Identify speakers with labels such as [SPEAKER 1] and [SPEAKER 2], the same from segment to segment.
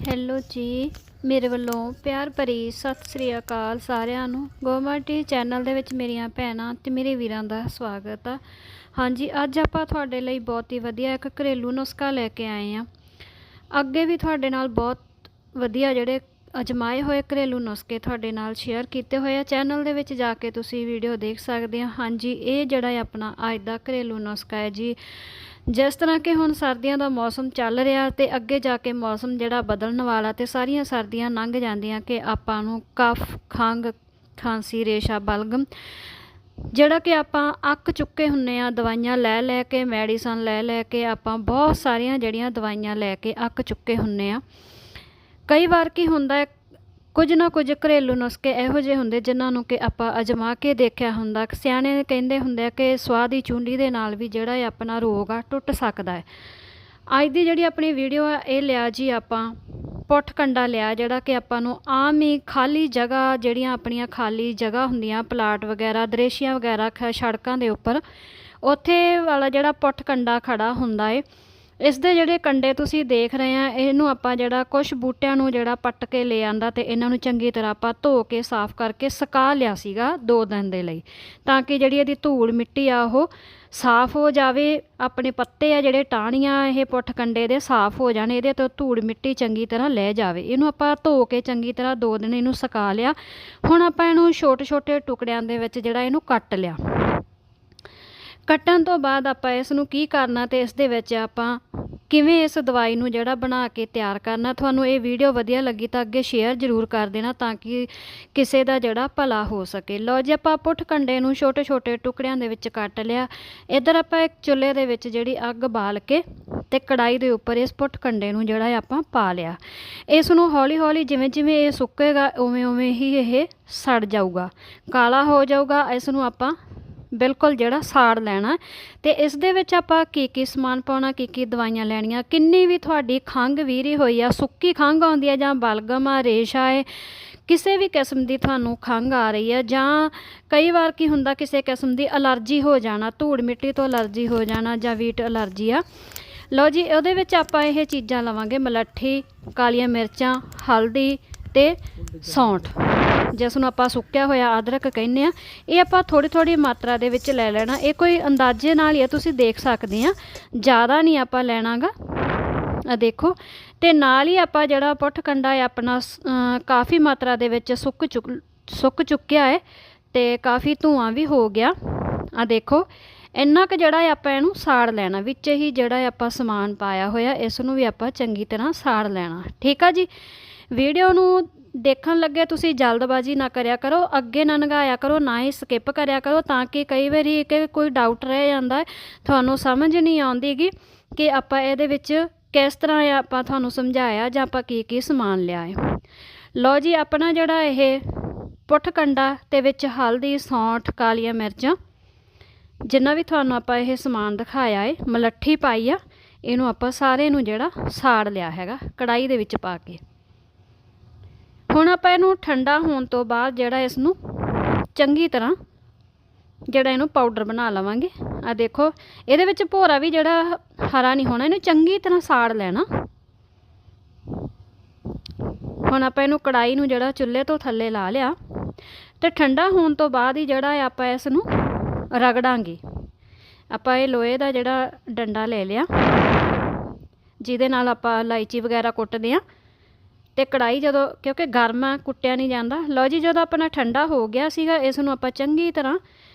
[SPEAKER 1] Hello ਜੀ, ਮੇਰੇ ਵੱਲੋਂ ਪਿਆਰ ਭਰੀ ਸਤਿ ਸ੍ਰੀ ਅਕਾਲ ਸਾਰਿਆਂ ਨੂੰ। ਗੋਮਾਟੀ ਚੈਨਲ ਦੇ ਵਿੱਚ ਮੇਰੀਆਂ ਭੈਣਾਂ ਤੇ ਮੇਰੇ ਵੀਰਾਂ ਦਾ ਸਵਾਗਤ ਆ। ਹਾਂਜੀ, ਅੱਜ ਆਪਾਂ ਤੁਹਾਡੇ ਲਈ ਬਹੁਤ ਹੀ ਵਧੀਆ ਇੱਕ ਘਰੇਲੂ ਨੁਸਖਾ ਲੈ ਕੇ ਆਏ ਹਾਂ। ਅੱਗੇ ਵੀ ਤੁਹਾਡੇ ਨਾਲ ਬਹੁਤ ਵਧੀਆ ਜਿਹੜੇ ਅਜਮਾਏ ਹੋਏ ਘਰੇਲੂ ਨੁਸਖੇ ਤੁਹਾਡੇ ਨਾਲ ਸ਼ੇਅਰ ਕੀਤੇ ਹੋਏ ਆ। ਚੈਨਲ ਦੇ ਵਿੱਚ ਜਾ ਕੇ ਤੁਸੀਂ ਵੀਡੀਓ ਦੇਖ ਸਕਦੇ ਹੋ। ਹਾਂਜੀ, ਇਹ ਜਿਹੜਾ ਆਪਣਾ ਅੱਜ ਦਾ ਘਰੇਲੂ ਨੁਸਖਾ ਹੈ ਜੀ। ਜਿਸ ਤਰ੍ਹਾਂ ਕਿ ਹੁਣ ਸਰਦੀਆਂ ਦਾ ਮੌਸਮ ਚੱਲ ਰਿਹਾ ਤੇ ਅੱਗੇ ਜਾ ਕੇ ਮੌਸਮ ਜਿਹੜਾ ਬਦਲਣ ਵਾਲਾ ਤੇ ਸਾਰੀਆਂ ਸਰਦੀਆਂ ਲੰਘ ਜਾਂਦੀਆਂ ਕਿ ਆਪਾਂ ਨੂੰ ਕਫ, ਖੰਘ, ਖਾਂਸੀ, ਰੇਸ਼ਾ, ਬਲਗਮ ਜਿਹੜਾ ਕਿ ਆਪਾਂ ਅੱਕ ਚੁੱਕੇ ਹੁੰਦੇ ਆ। ਦਵਾਈਆਂ ਲੈ ਲੈ ਕੇ, ਮੈਡੀਸਨ ਲੈ ਲੈ ਕੇ ਆਪਾਂ ਬਹੁਤ ਸਾਰੀਆਂ ਜਿਹੜੀਆਂ ਦਵਾਈਆਂ ਲੈ ਕੇ ਅੱਕ ਚੁੱਕੇ ਹੁੰਦੇ ਆ। ਕਈ ਵਾਰ ਕੀ ਹੁੰਦਾ ਹੈ, ਕੁਝ ਨਾ ਕੁਝ ਘਰੇਲੂ ਨੁਸਖੇ ਇਹੋ ਜਿਹੇ ਹੁੰਦੇ ਜਿਨ੍ਹਾਂ ਨੂੰ ਕਿ ਆਪਾਂ ਅਜਮਾ ਕੇ ਦੇਖਿਆ ਹੁੰਦਾ। ਸਿਆਣੇ ਕਹਿੰਦੇ ਹੁੰਦੇ ਆ ਕਿ ਸਵਾਦ ਦੀ ਚੂੰਡੀ ਦੇ ਨਾਲ ਵੀ ਜਿਹੜਾ ਆਪਣਾ ਰੋਗ ਆ ਟੁੱਟ ਸਕਦਾ ਹੈ। ਅੱਜ ਦੀ ਜਿਹੜੀ ਆਪਣੀ ਵੀਡੀਓ ਆ ਇਹ ਲਿਆ ਜੀ ਆਪਾਂ ਪੁੱਠ ਕੰਡਾ ਲਿਆ, ਜਿਹੜਾ ਕਿ ਆਪਾਂ ਨੂੰ ਆਮ ਹੀ ਖਾਲੀ ਜਗ੍ਹਾ, ਜਿਹੜੀਆਂ ਆਪਣੀਆਂ ਖਾਲੀ ਜਗ੍ਹਾ ਹੁੰਦੀਆਂ ਪਲਾਟ ਵਗੈਰਾ, ਦਰੇਸ਼ੀਆਂ ਵਗੈਰਾ, ਸੜਕਾਂ ਦੇ ਉੱਪਰ, ਉੱਥੇ ਵਾਲਾ ਜਿਹੜਾ ਪੁੱਠ ਕੰਡਾ ਖੜਾ ਹੁੰਦਾ ਹੈ। ਇਸ ਦੇ ਜਿਹੜੇ ਕੰਡੇ ਤੁਸੀਂ ਦੇਖ ਰਹੇ ਆ, ਇਹਨੂੰ ਆਪਾਂ ਜਿਹੜਾ ਕੁਛ ਬੂਟਿਆਂ ਨੂੰ ਜਿਹੜਾ ਪੱਟ ਕੇ ਲੈ ਆਂਦਾ ਤੇ ਇਹਨਾਂ ਨੂੰ ਚੰਗੀ ਤਰ੍ਹਾਂ ਆਪਾਂ ਧੋ ਕੇ ਸਾਫ਼ ਕਰਕੇ ਸੁਕਾ ਲਿਆ ਸੀਗਾ 2 ਦਿਨ ਦੇ ਲਈ, ਤਾਂ ਕਿ ਜਿਹੜੀ ਇਹਦੀ ਧੂੜ ਮਿੱਟੀ ਆ ਉਹ ਸਾਫ਼ ਹੋ ਜਾਵੇ। ਆਪਣੇ ਪੱਤੇ ਆ ਜਿਹੜੇ, ਟਾਹਣੀਆਂ, ਇਹ ਪੁੱਠ ਕੰਡੇ ਦੇ ਸਾਫ਼ ਹੋ ਜਾਣ, ਇਹਦੇ ਤੋਂ ਧੂੜ ਮਿੱਟੀ ਚੰਗੀ ਤਰ੍ਹਾਂ ਲੈ ਜਾਵੇ। ਇਹਨੂੰ ਆਪਾਂ ਧੋ ਕੇ ਚੰਗੀ ਤਰ੍ਹਾਂ 2 ਦਿਨ ਇਹਨੂੰ ਸੁਕਾ ਲਿਆ। ਹੁਣ ਆਪਾਂ ਇਹਨੂੰ ਛੋਟੇ ਛੋਟੇ ਟੁਕੜਿਆਂ ਦੇ ਵਿੱਚ ਜਿਹੜਾ ਇਹਨੂੰ ਕੱਟ ਲਿਆ। ਕੱਟਣ ਤੋਂ ਬਾਅਦ ਆਪਾਂ ਇਸ ਨੂੰ ਕੀ ਕਰਨਾ ਤੇ ਇਸ ਦੇ ਵਿੱਚ ਆਪਾਂ ਕਿਵੇਂ ਇਸ ਦਵਾਈ ਨੂੰ ਜਿਹੜਾ ਬਣਾ ਕੇ ਤਿਆਰ ਕਰਨਾ। ਤੁਹਾਨੂੰ ਇਹ ਵੀਡੀਓ ਵਧੀਆ ਲੱਗੀ ਤਾਂ ਅੱਗੇ ਸ਼ੇਅਰ ਜ਼ਰੂਰ ਕਰ ਦੇਣਾ ਤਾਂ ਕਿ ਕਿਸੇ ਦਾ ਜਿਹੜਾ ਭਲਾ ਹੋ ਸਕੇ। ਲਓ ਜੀ, ਆਪਾਂ ਪੁੱਠ ਕੰਡੇ ਨੂੰ ਛੋਟੇ ਛੋਟੇ ਟੁਕੜਿਆਂ ਦੇ ਵਿੱਚ ਕੱਟ ਲਿਆ। ਇੱਧਰ ਆਪਾਂ ਇੱਕ ਚੁੱਲ੍ਹੇ ਦੇ ਵਿੱਚ ਜਿਹੜੀ ਅੱਗ ਬਾਲ ਕੇ ਤੇ ਕੜਾਈ ਦੇ ਉੱਪਰ ਇਸ ਪੁੱਠ ਕੰਡੇ ਨੂੰ ਜਿਹੜਾ ਆਪਾਂ ਪਾ ਲਿਆ। ਇਸ ਨੂੰ ਹੌਲੀ ਹੌਲੀ ਜਿਵੇਂ ਜਿਵੇਂ ਇਹ ਸੁੱਕੇਗਾ ਉਵੇਂ ਉਵੇਂ ਹੀ ਇਹ ਸੜ ਜਾਊਗਾ, ਕਾਲਾ ਹੋ ਜਾਊਗਾ। ਇਸ ਨੂੰ ਆਪਾਂ ਬਿਲਕੁਲ ਜਿਹੜਾ ਸਾੜ ਲੈਣਾ। ਤੇ ਇਸ ਦੇ ਵਿੱਚ ਆਪਾਂ ਕੀ ਸਮਾਨ ਪਾਉਣਾ, ਕੀ ਦਵਾਈਆਂ ਲੈਣੀਆਂ। ਕਿੰਨੀ ਵੀ ਤੁਹਾਡੀ ਖੰਘ ਵੀਰੀ ਹੋਈ ਆ, ਸੁੱਕੀ ਖੰਘ ਆਉਂਦੀ ਆ ਜਾਂ ਬਲਗਮ ਆ, ਰੇਸ਼ਾ ਹੈ, ਕਿਸੇ ਵੀ ਕਿਸਮ ਦੀ ਤੁਹਾਨੂੰ ਖੰਘ ਆ ਰਹੀ ਹੈ, ਜਾਂ ਕਈ ਵਾਰ ਕੀ ਹੁੰਦਾ ਕਿਸੇ ਕਿਸਮ ਦੀ ਅਲਰਜੀ ਹੋ ਜਾਣਾ, ਧੂੜ ਮਿੱਟੀ ਤੋਂ ਅਲਰਜੀ ਹੋ ਜਾਣਾ ਜਾਂ ਵੀਟ ਅਲਰਜੀ ਆ। ਲਓ ਜੀ, ਉਹਦੇ ਵਿੱਚ ਆਪਾਂ ਇਹ ਚੀਜ਼ਾਂ ਲਵਾਂਗੇ: ਮਲੱਠੀ, ਕਾਲੀਆਂ ਮਿਰਚਾਂ, ਹਲਦੀ ਤੇ ਸੌਂਠ, ਜਿਸ ਨੂੰ ਆਪਾਂ ਸੁੱਕਿਆ ਹੋਇਆ ਅਦਰਕ ਕਹਿੰਦੇ ਆ। ਇਹ ਆਪਾਂ ਥੋੜ੍ਹੀ ਥੋੜ੍ਹੀ ਮਾਤਰਾ ਦੇ ਵਿੱਚ ਲੈ ਲੈਣਾ। ਇਹ ਕੋਈ ਅੰਦਾਜ਼ੇ ਨਾਲ ਹੀ ਆ, ਤੁਸੀਂ ਦੇਖ ਸਕਦੇ ਆ, ਜ਼ਿਆਦਾ ਨਹੀਂ ਆਪਾਂ ਲੈਣਾ ਗਾ। ਆ ਦੇਖੋ। ਤੇ ਨਾਲ ਹੀ ਆਪਾਂ ਜਿਹੜਾ ਪੁੱਠ ਕੰਡਾ ਹੈ ਆਪਣਾ ਕਾफ़ੀ ਮਾਤਰਾ ਦੇ ਵਿੱਚ ਸੁੱਕ ਚੁੱਕਿਆ ਹੈ ਤੇ ਕਾफ़ੀ ਧੂੰਆਂ ਵੀ ਹੋ ਗਿਆ। ਆ ਦੇਖੋ, ਇੰਨਾ ਕੁ ਜਿਹੜਾ ਆਪਾਂ ਇਹਨੂੰ ਸਾੜ ਲੈਣਾ। ਵਿੱਚ ਹੀ ਜਿਹੜਾ ਆਪਾਂ ਸਮਾਨ ਪਾਇਆ ਹੋਇਆ ਇਸ ਨੂੰ ਵੀ ਆਪਾਂ ਚੰਗੀ ਤਰ੍ਹਾਂ ਸਾੜ ਲੈਣਾ। ਠੀਕ ਆ ਜੀ। ਵੀਡੀਓ ਨੂੰ ਦੇਖਣ ਲੱਗੇ ਤੁਸੀਂ ਜਲਦਬਾਜ਼ੀ ਨਾ ਕਰਿਆ ਕਰੋ, ਅੱਗੇ ਨਾ ਲੰਘਾਇਆ ਕਰੋ, ਨਾ ਹੀ ਸਕਿਪ ਕਰਿਆ ਕਰੋ, ਤਾਂ ਕਿ ਕਈ ਵਾਰੀ ਕਿ ਕੋਈ ਡਾਊਟ ਰਹਿ ਜਾਂਦਾ, ਤੁਹਾਨੂੰ ਸਮਝ ਨਹੀਂ ਆਉਂਦੀ ਗੀ ਕਿ ਆਪਾਂ ਇਹਦੇ ਵਿੱਚ ਕਿਸ ਤਰ੍ਹਾਂ ਆਪਾਂ ਤੁਹਾਨੂੰ ਸਮਝਾਇਆ ਜਾਂ ਆਪਾਂ ਕੀ ਸਮਾਨ ਲਿਆ ਹੈ। ਲਓ ਜੀ, ਆਪਣਾ ਜਿਹੜਾ ਇਹ ਪੁੱਠ ਕੰਡਾ ਤੇ ਵਿੱਚ ਹਲਦੀ, ਸੌਂਠ, ਕਾਲੀਆਂ ਮਿਰਚਾਂ, ਜਿੰਨਾ ਵੀ ਤੁਹਾਨੂੰ ਆਪਾਂ ਇਹ ਸਮਾਨ ਦਿਖਾਇਆ ਹੈ, ਮਲੱਠੀ ਪਾਈ ਆ, ਇਹਨੂੰ ਆਪਾਂ ਸਾਰੇ ਨੂੰ ਜਿਹੜਾ ਸਾੜ ਲਿਆ ਹੈਗਾ ਕੜਾਈ ਦੇ ਵਿੱਚ ਪਾ ਕੇ। ਹੁਣ ਆਪਾਂ ਇਹਨੂੰ ਠੰਡਾ ਹੋਣ ਤੋਂ ਬਾਅਦ ਜਿਹੜਾ ਇਸ ਨੂੰ ਚੰਗੀ ਤਰ੍ਹਾਂ ਜਿਹੜਾ ਇਹਨੂੰ ਪਾਊਡਰ ਬਣਾ ਲਵਾਂਗੇ। ਆ ਦੇਖੋ, ਇਹਦੇ ਵਿੱਚ ਭੋਰਾ ਵੀ ਜਿਹੜਾ ਹਰਾ ਨਹੀਂ ਹੋਣਾ, ਇਹਨੂੰ ਚੰਗੀ ਤਰ੍ਹਾਂ ਸਾੜ ਲੈਣਾ। ਹੁਣ ਆਪਾਂ ਇਹਨੂੰ ਕੜਾਈ ਨੂੰ ਜਿਹੜਾ ਚੁੱਲ੍ਹੇ ਤੋਂ ਥੱਲੇ ਲਾ ਲਿਆ ਤੇ ਠੰਡਾ ਹੋਣ ਤੋਂ ਬਾਅਦ ਹੀ ਜਿਹੜਾ ਆਪਾਂ ਇਸ ਨੂੰ ਰਗੜਾਂਗੇ। ਆਪਾਂ ਇਹ ਲੋਹੇ ਦਾ ਜਿਹੜਾ ਡੰਡਾ ਲੈ ਲਿਆ ਜਿਹਦੇ ਨਾਲ ਆਪਾਂ ਇਲਾਇਚੀ ਵਗੈਰਾ ਕੁੱਟਦੇ ਹਾਂ। ਤੇ ਕੜਾਈ ਜਦੋਂ, ਕਿਉਂਕਿ ਗਰਮ ਆ, ਕੁੱਟਿਆ ਨਹੀਂ ਜਾਂਦਾ। ਲਓ ਜੀ, ਜਦੋਂ ਆਪਣਾ ਠੰਡਾ ਹੋ ਗਿਆ ਸੀਗਾ, ਇਸ ਨੂੰ ਆਪਾਂ ਚੰਗੀ ਤਰ੍ਹਾਂ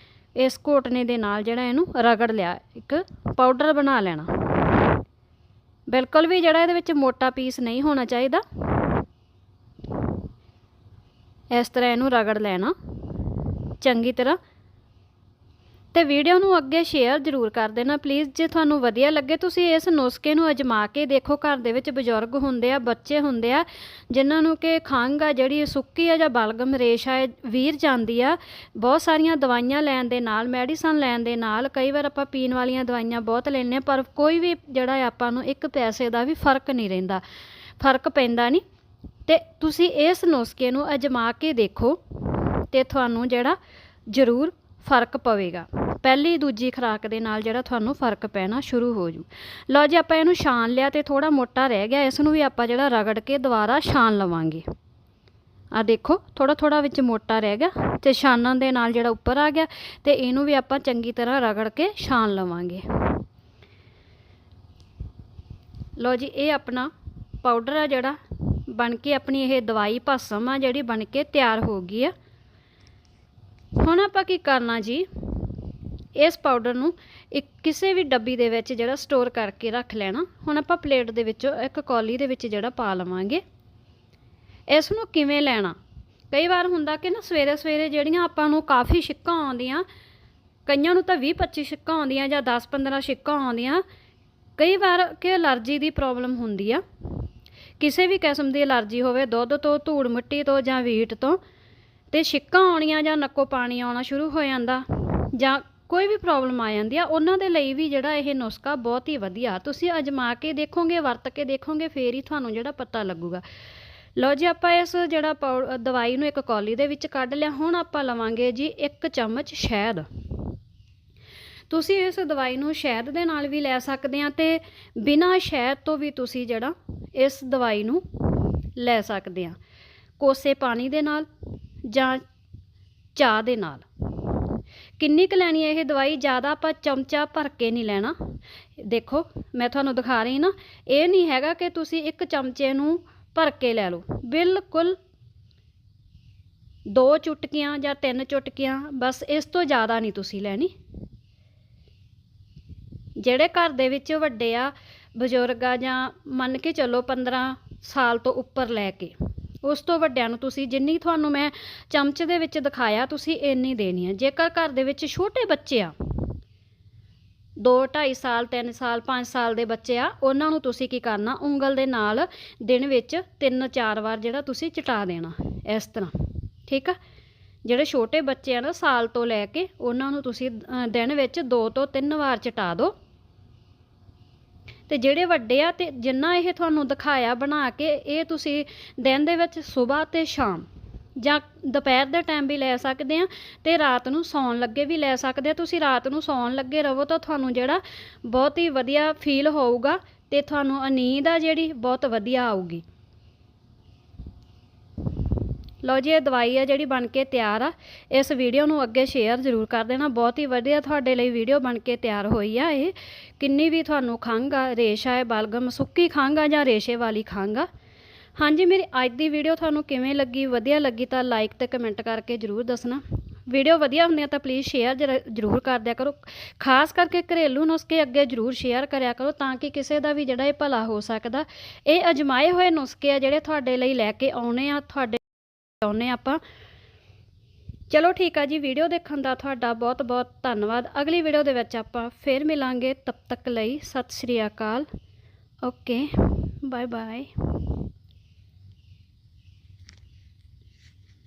[SPEAKER 1] ਇਸ ਘੋਟਣੇ ਦੇ ਨਾਲ ਜਿਹੜਾ ਇਹਨੂੰ ਰਗੜ ਲਿਆ, ਇੱਕ ਪਾਊਡਰ ਬਣਾ ਲੈਣਾ। ਬਿਲਕੁਲ ਵੀ ਜਿਹੜਾ ਇਹਦੇ ਵਿੱਚ ਮੋਟਾ ਪੀਸ ਨਹੀਂ ਹੋਣਾ ਚਾਹੀਦਾ। ਇਸ ਤਰ੍ਹਾਂ ਇਹਨੂੰ ਰਗੜ ਲੈਣਾ ਚੰਗੀ ਤਰ੍ਹਾਂ। ਤੇ ਵੀਡੀਓ ਨੂੰ ਅੱਗੇ ਸ਼ੇਅਰ ਜ਼ਰੂਰ ਕਰ ਦੇਣਾ ਪਲੀਜ਼। ਜੇ ਤੁਹਾਨੂੰ ਵਧੀਆ ਲੱਗੇ ਤੁਸੀਂ ਇਸ ਨੁਸਖੇ ਨੂੰ ਅਜਮਾ ਕੇ ਦੇਖੋ। ਘਰ ਦੇ ਵਿੱਚ ਬਜ਼ੁਰਗ ਹੁੰਦੇ ਆ, ਬੱਚੇ ਹੁੰਦੇ ਆ ਜਿਨ੍ਹਾਂ ਨੂੰ ਕਿ ਖੰਘ ਆ ਜਿਹੜੀ ਸੁੱਕੀ ਆ ਜਾਂ ਬਲਗਮ, ਰੇਸ਼ਾ ਹੈ, ਵੀਰ ਜਾਂਦੀ ਆ। ਬਹੁਤ ਸਾਰੀਆਂ ਦਵਾਈਆਂ ਲੈਣ ਦੇ ਨਾਲ, ਮੈਡੀਸਨ ਲੈਣ ਦੇ ਨਾਲ, ਕਈ ਵਾਰ ਆਪਾਂ ਪੀਣ ਵਾਲੀਆਂ ਦਵਾਈਆਂ ਬਹੁਤ ਲੈਂਦੇ ਹਾਂ, ਪਰ ਕੋਈ ਵੀ ਜਿਹੜਾ ਆਪਾਂ ਨੂੰ 1 ਪੈਸੇ ਦਾ ਵੀ ਫਰਕ ਨਹੀਂ ਰਹਿੰਦਾ, ਫਰਕ ਪੈਂਦਾ ਨਹੀਂ। ਤੇ ਤੁਸੀਂ ਇਸ ਨੁਸਖੇ ਨੂੰ ਅਜਮਾ ਕੇ ਦੇਖੋ ਤੇ ਤੁਹਾਨੂੰ ਜਿਹੜਾ ਜ਼ਰੂਰ फ़र्क पवेगा। पहली दूजी खुराक दे नाल जिहड़ा तुहानूं फ़र्क पैना शुरू हो जू। लो जी आपां इहनूं छान लिया ते थोड़ा मोटा रह गया, इसनूं भी आपां जिहड़ा रगड़ के दोबारा छान लवांगे। आ देखो थोड़ा थोड़ा विच मोटा रह गया ते छानन दे नाल जिहड़ा उपर आ गया ते इहनूं भी आपां चंगी तरह रगड़ के छान लवांगे। लो जी ये अपना पाउडर आ जिहड़ा बन के अपनी यह दवाई भस्म आ जिहड़ी बन के तैयार हो गई है। हुण आपां की करना जी, इस पाउडर नूं एक किसी भी डब्बी दे विच जिहड़ा स्टोर करके रख लेना। हुण आपां प्लेट दे विचों एक कौली दे विच जिहड़ा पा लवांगे। इस नूं किवें लैना, कई बार हुंदा कि ना सवेरे सवेरे जिहड़ियां आपां नूं काफ़ी छिक्कां आउंदियां, कईयां नूं तां 20-25 छिक्कां आउंदियां जां 10-15 छिक्कां आउंदियां। कई बार कि एलर्जी की प्रॉब्लम हुंदी आ, किसी भी किस्म की एलर्जी होवे, दुध तो, धूड़ मिट्टी तो जां वीट तो, ते छिक्कां आउणियां जां नक्को पानी आउणा शुरू हो जांदा जां कोई भी प्रॉब्लम आ जाती है, उन्हां दे लई भी जिहड़ा यह नुस्खा बहुत ही वधिया। तुसीं अजमा के देखोगे, वरत के देखोगे, फिर ही तुहानूं जिहड़ा पता लगूगा। लो जी आपां इस जिहड़ा दवाई नूं एक कौली दे विच कढ लिया। हुण आपां लवांगे जी 1 चम्मच शहद। तुसीं इस दवाई नूं शहद दे नाल भी लै सकदे आ ते बिना शहद तो भी तुसीं जिहड़ा इस दवाई नूं लै सकदे आ, कोसे पानी दे नाल जां चाह दे नाल। किन्नी क लैनी है यह दवाई, ज़्यादा आपां चमचा भर के नहीं लेना। देखो मैं तुहानूं दिखा रही ना, ये नहीं हैगा कि तुसीं 1 चमचे नूं भर के लै लो, बिल्कुल 2 चुटकियां जां 3 चुटकियां, बस इस तो ज़्यादा नहीं तुसीं लैनी। ਜਿਹੜੇ घर ਦੇ ਵਿੱਚ ਵੱਡੇ ਆ ਬਜ਼ੁਰਗ ਆ ਜਾਂ ਮੰਨ ਕੇ ਚੱਲੋ 15 ਸਾਲ ਤੋਂ ਉੱਪਰ ਲੈ ਕੇ ਉਸ ਤੋਂ ਵੱਡਿਆਂ ਨੂੰ ਤੁਸੀਂ ਜਿੰਨੀ ਤੁਹਾਨੂੰ ਮੈਂ ਚਮਚ ਦੇ ਵਿੱਚ ਦਿਖਾਇਆ ਤੁਸੀਂ ਇੰਨੀ ਦੇਣੀ ਹੈ। ਜੇਕਰ ਘਰ ਦੇ ਵਿੱਚ ਛੋਟੇ ਬੱਚੇ ਆ 2-2.5 ਸਾਲ 3 ਸਾਲ 5 ਸਾਲ ਦੇ ਬੱਚੇ ਆ, ਉਹਨਾਂ ਨੂੰ ਤੁਸੀਂ ਕੀ ਕਰਨਾ, ਉਂਗਲ ਦੇ ਨਾਲ ਦਿਨ ਵਿੱਚ 3-4 ਵਾਰ ਜਿਹੜਾ ਤੁਸੀਂ ਚਟਾ ਦੇਣਾ ਇਸ ਤਰ੍ਹਾਂ, ਠੀਕ ਆ। ਜਿਹੜੇ ਛੋਟੇ ਬੱਚੇ ਆ ਨਾ ਸਾਲ ਤੋਂ ਲੈ ਕੇ, ਉਹਨਾਂ ਨੂੰ ਤੁਸੀਂ ਦਿਨ ਵਿੱਚ 2 ਤੋਂ 3 ਵਾਰ ਚਟਾ ਦਿਓ। ਤੇ ਜਿਹੜੇ ਵੱਡੇ ਆ ਤੇ ਜਿੰਨਾ ਇਹ ਤੁਹਾਨੂੰ ਦਿਖਾਇਆ ਬਣਾ ਕੇ, ਇਹ ਤੁਸੀਂ ਦਿਨ ਦੇ ਵਿੱਚ ਸਵੇਰ ਤੇ ਸ਼ਾਮ ਜਾਂ ਦੁਪਹਿਰ ਦੇ ਟਾਈਮ ਵੀ ਲੈ ਸਕਦੇ ਆ ਤੇ ਰਾਤ ਨੂੰ ਸੌਣ ਲੱਗੇ ਵੀ ਲੈ ਸਕਦੇ ਆ। ਤੁਸੀਂ ਰਾਤ ਨੂੰ ਸੌਣ ਲੱਗੇ ਰਹੋ ਤਾਂ ਤੁਹਾਨੂੰ ਜਿਹੜਾ ਬਹੁਤ ਹੀ ਵਧੀਆ ਫੀਲ ਹੋਊਗਾ ਤੇ ਤੁਹਾਨੂੰ ਨੀਂਦ ਆ ਜਿਹੜੀ ਬਹੁਤ ਵਧੀਆ ਆਊਗੀ। लो जी ये दवाई है जिहड़ी बन के तैयार आ। इस वीडियो नूं अगे शेयर जरूर कर देना, बहुत ही वधिया तुहाडे लई वीडियो बन के तैयार होई आ। ये किन्नी भी तुहानूं खंघ आ, रेशा है, बलगम, सुक्की खंघ आ जां रेशे वाली खंघ आ। हाँ जी, मेरी अज दी वीडियो तुहानूं किवें लगी, वधिया लगी तो लाइक ते कमेंट करके जरूर दसना। वीडियो वधिया हुंदी तो प्लीज़ शेयर जरूर कर दिया करो। खास करके घरेलू नुस्खे अगे जरूर शेयर करिया करो ताकि किसी का भी जिहड़ा भला हो सकदा। ये अजमाए हुए नुस्खे आ जिहड़े तुहाडे लई लैके आउणे आ, तुहाडे आउने आपां। चलो ठीक है जी, वीडियो देखण दा तुहाडा बहुत बहुत धन्नवाद। अगली वीडियो दे विच आपां फिर मिलांगे, तब तक लई सत श्री अकाल। Okay, bye bye.